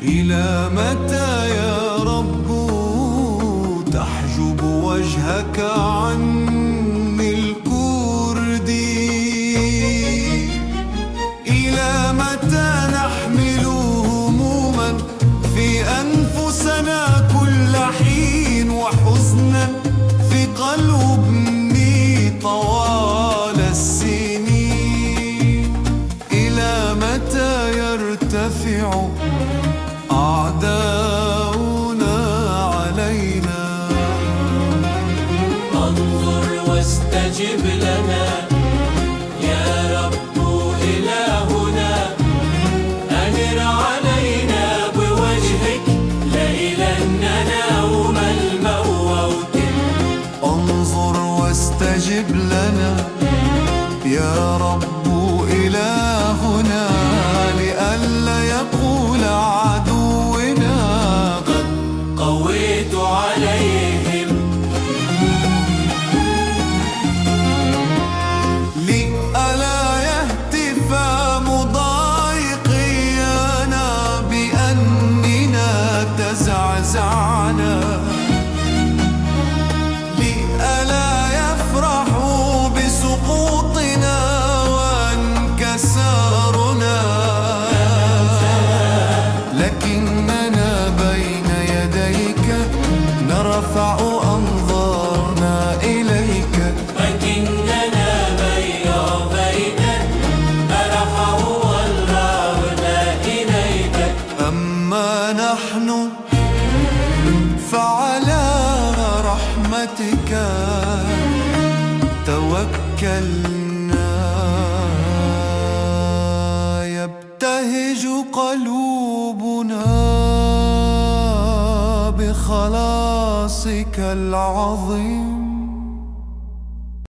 إلى متى يا رب تحجب وجهك عني الكرد؟ إلى متى نحمل هموما في أنفسنا كل حين، وحزنا في قلوبني طوال السنين؟ إلى متى يرتفع أعداؤنا علينا؟ انظر واستجب لنا يا رب إلهنا، أنر علينا بوجهك ليلا ننام الموت. انظر واستجب لنا يا رب إلهنا، لئلا يقول عدونا قد قويت عليهم. لئلا يهتف مضايقينا بأننا تزعزعنا، لئلا يفرحوا بسقوطنا وانكسارنا، لكننا بين يديك نرفع أنظارنا إليك. لكننا بين نرفع أنظارنا إليك. أما نحن فعلى رحمتك توكلنا، يبتهج قلوبنا بخلاصك العظيم.